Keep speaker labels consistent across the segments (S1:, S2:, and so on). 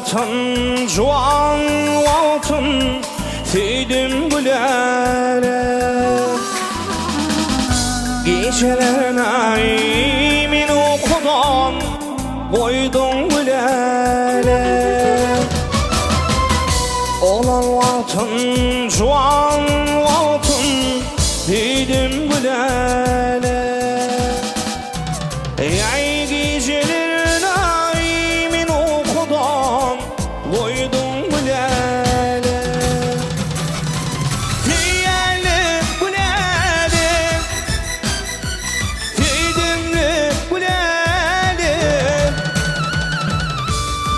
S1: altın, juan altın, süydüm gülere. Gecelerine imin okudan, koydum gülere. Olan altın, juan altın, süydüm gülere. Ey gecelerine imin okudan, koydum gülere. Tüyerli gülere, tüydümlü gülere.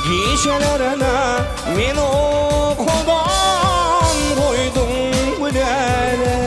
S1: Gecelerine min okudan, koydum gülere.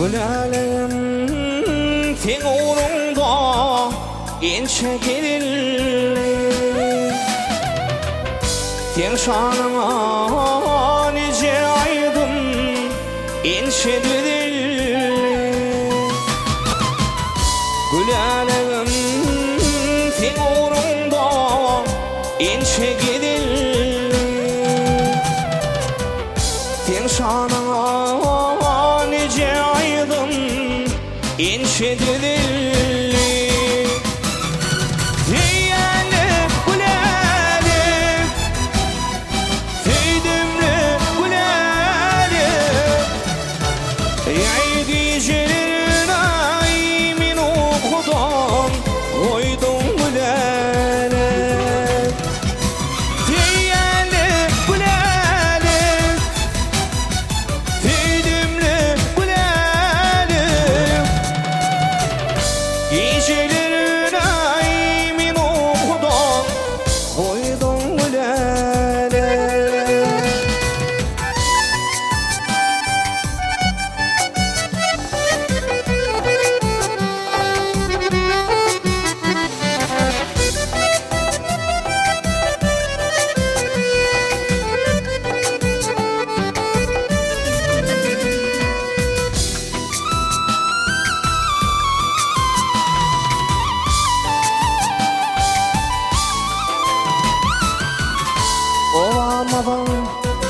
S1: Gülelim sen uğrunda gençe gelirli. Sen şanına nice aydın gençe düdülli. Gülelim sen uğrunda gençe gelirli. Sen şanına İnşe dilli. Tüyerli gülere, tüydümlü gülere. Ey gecelerine imin okudan, koydum gülere. Tüyerli gülere, tüydümlü gülere. Gecelerine imin okudan, koydum gülere.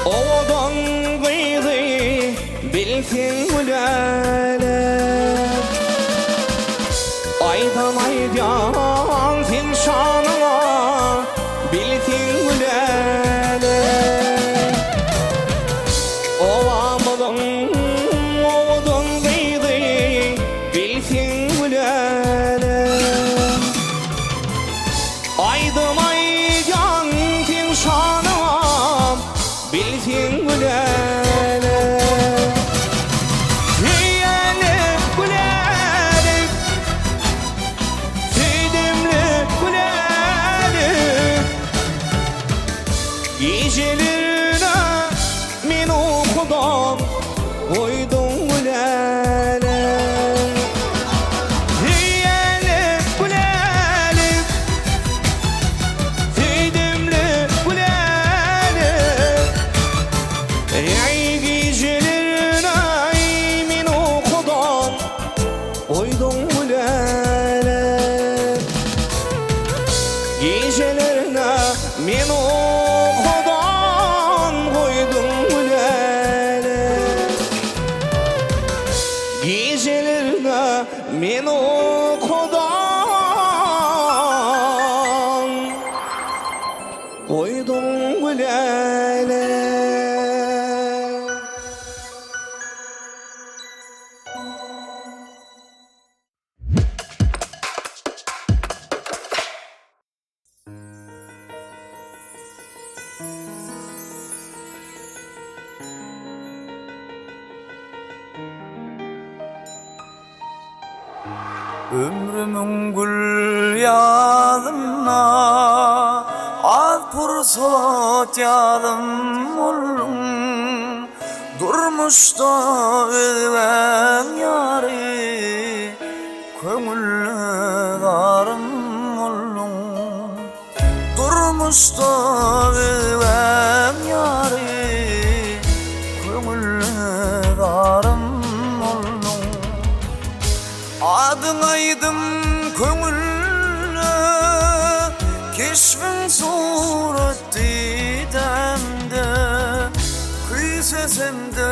S1: Ovadan kıydı bilsin gülere. Aydan aydan sen şanına bilsin gülere. Ovadan kıydı bilsin gülere. Aydan aydan sen şanına bilsin gülere. Tüyerli gülere, tüydümlü gülere. Gecelerine min okudan, koydum gülere. Tüyerli gülere, tüydümlü gülere. Ey gecelerine imin okudan, koydum gülere. Gecelerine min okudan, koydum gülere. Gecelerine min okudan, koydum gülere.
S2: Ömrümün gül yağdına az pursat yadım oldum. Durmuş da özlem yari köngüllü darım oldum. Durmuş da özlem yari köngüllü darım oldum. Adın aydım köngüllü keşfin sureti demde sesemde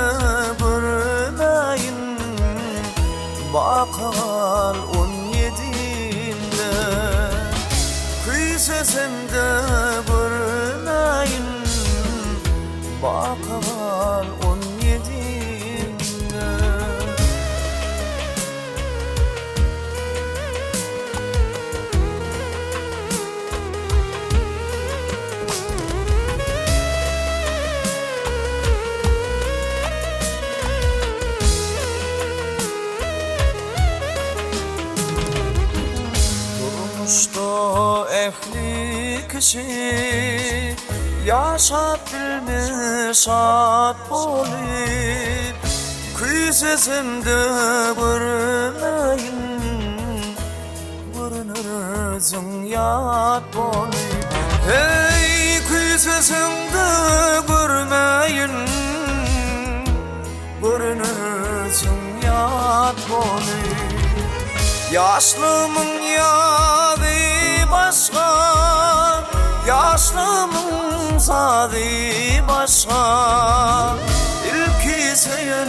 S2: görmeyin bakal 17'inde kıy sesemde görmeyin bakal 17'inde. Durmuşda ehli kişi yaşap bilmiş at olup kıy sesimde görmeyin görünürsün yat olup. Hey kıy sesimde görmeyin görünürsün yat olup. Yaşlımın yadı başka, yaşlımın sadı başka. İlki seyen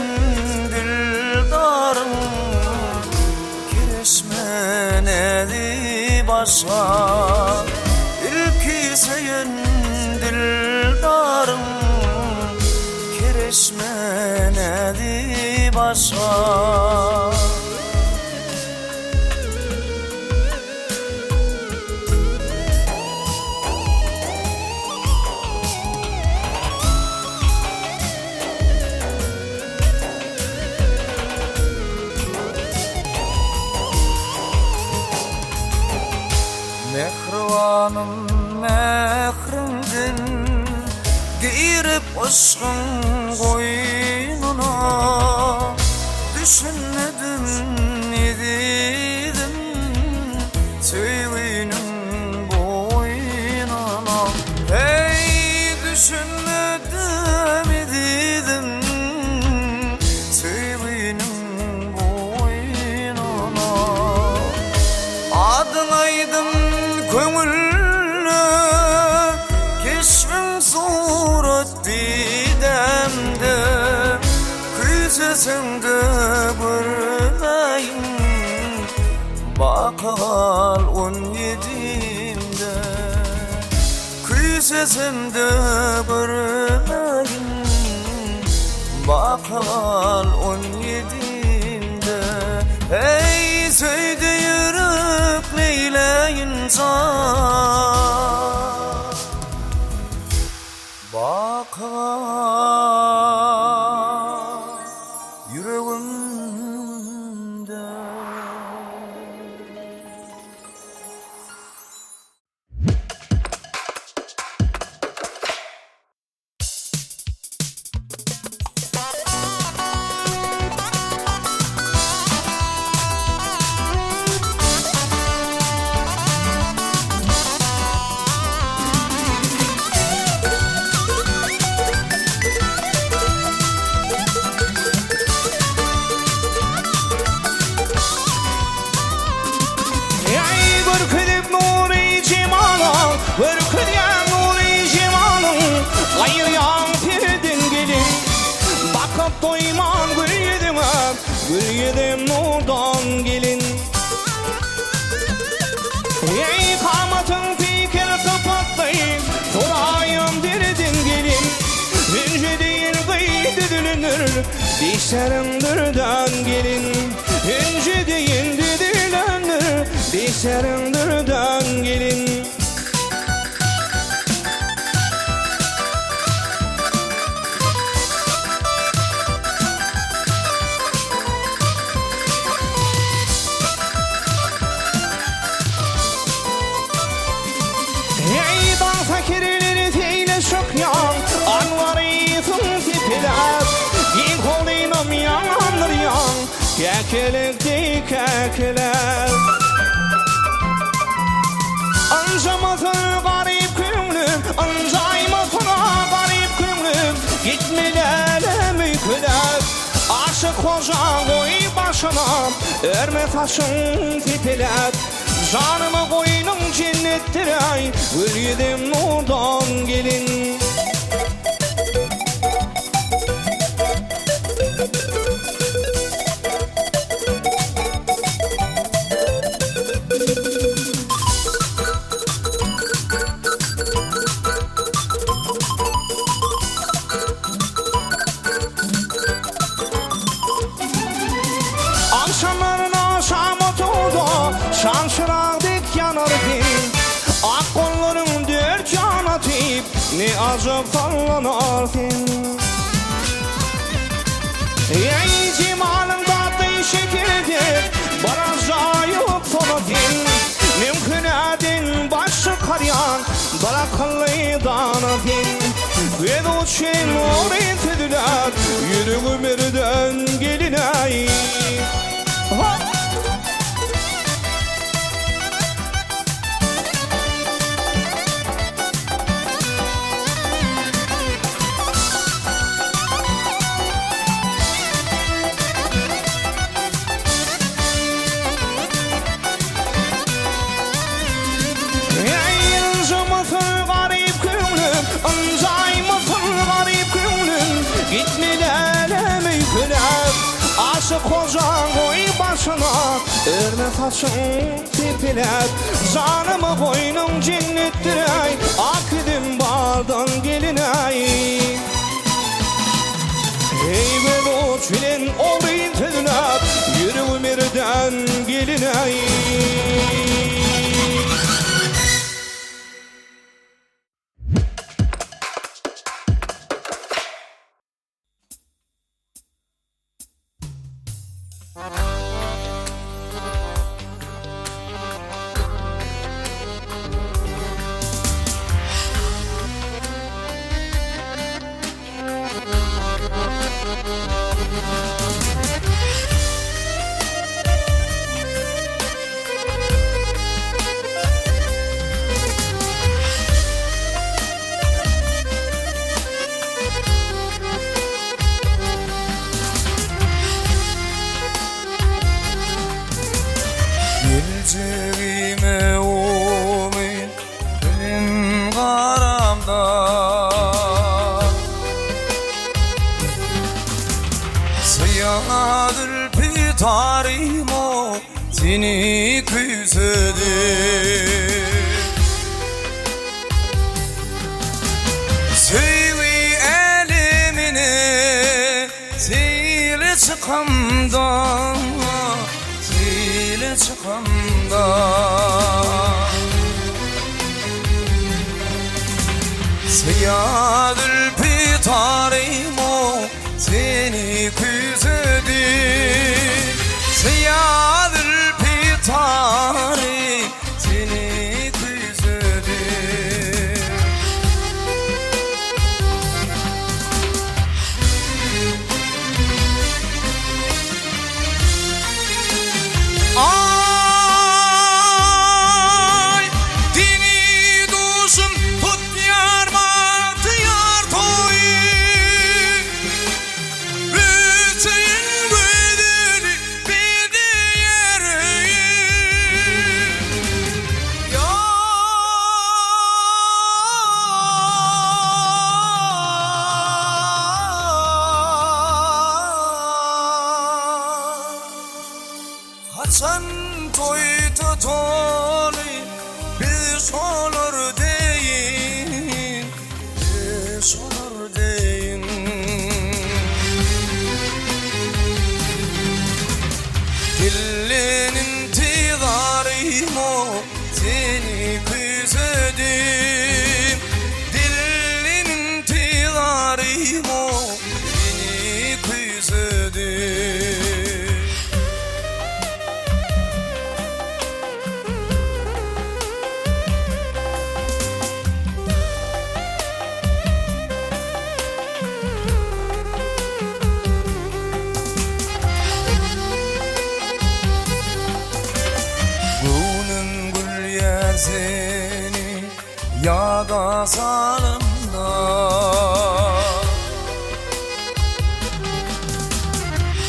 S2: dildarım, kireşmenedi başka. İlki seyen dildarım, kireşmenedi başka. Mehrivanım mehrimdin girip aşkın koynuna düşünmedim idim sevginin boynuna. Hey düşünmedim idim sevginin boynuna. Adın aydım köngüllü keşfin sureti demde kıy sesimde görmeyin bakal 17'imde kıy sesimde görmeyin bakal 17'imde. Hey söyle yürüp neyleyincan bakal yüreğimde.
S1: Doymam gül yedim nurdan gelin. Ey kamatın fikir kapatlayıp sorayım dirdin gelin. İnce değil kıydı dülünür dişlerimdir dön gelin. İnce değil didilenir dişlerimdir dön gelin. kelekti kekler. Ancamasın garip kümlüm, ancaymasına garip kümlüm. Gitmelere müküler, aşık hoca koy başına, örme saçın tipiler. Canımı koynum cennettir ay, gül yedim nurdan gelin. Akşamlarına şam oturdu, şan şırak dik yanardın. Ak kolların dört yana tip, ne acıp sallanardın. Ey cimalın tatlı şekildir, bana zayıp soladın. Mümkün edin başı karayan, bırakılı danadın. Ve uçun orintediler, yürü birden gelin ay. Gitmelere müküler, aşık hoca koy başına, örme saçın tipiler. Canımı koynum cennettir ay, akidim bardan gelin ay. Ey be dost bilen orintediler, yürü birden gelin ay.
S2: Geleceğime umut benim karamda. Sıyadır pitarim o seni küsedir. Sevi elimine zile çıkamdan, zile çıkamdan. Seyadır pitarim o seni küsedir. Seyadır pitarim seni küsedir. Ay dini duşum tut yar matı yar toyu. Bütün bedeni bildi yeri. Hasan toy tutoli biz olur deyin, biz olur deyin. Dillenin tidarım o seni küsedim. Dillenin tidarım o seni küsedim. masalımda.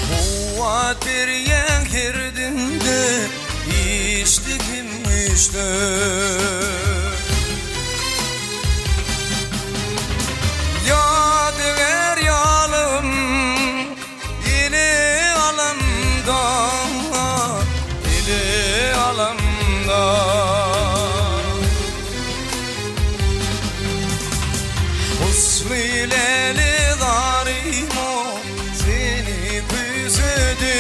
S2: Kuvvet bir girdim de içtikim işte. Yadigar yalım ili alımda, ili alımda. Husnileli darimo seni güzedim.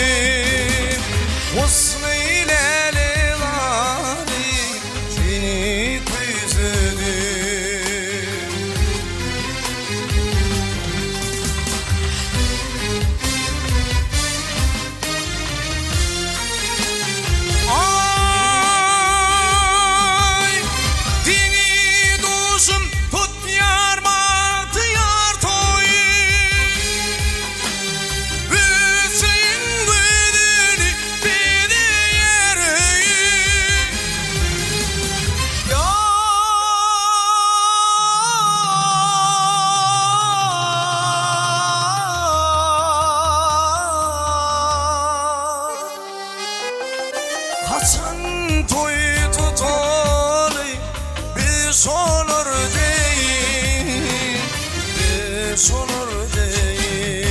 S2: Husnileli darim seni güzedim. Ay dini duşum tut yarma diyar toy. Hüseyin bedeni beni yere. Ya Hasan toy tutalı bir olur değil, bir olur değil.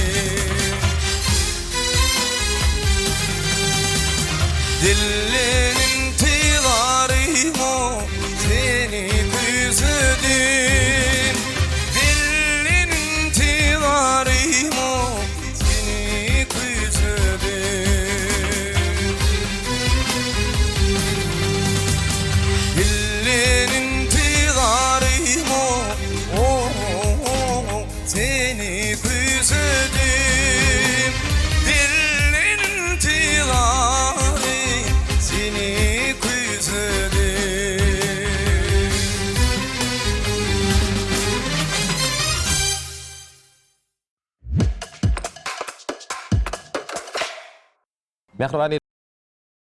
S2: Dillerin tilarimo seni güzedim. Dillerin tilarimo seni güzedim. Dillerin tilarimo seni güzedim. Dillerin tiları seni güzedim.
S3: Mehribani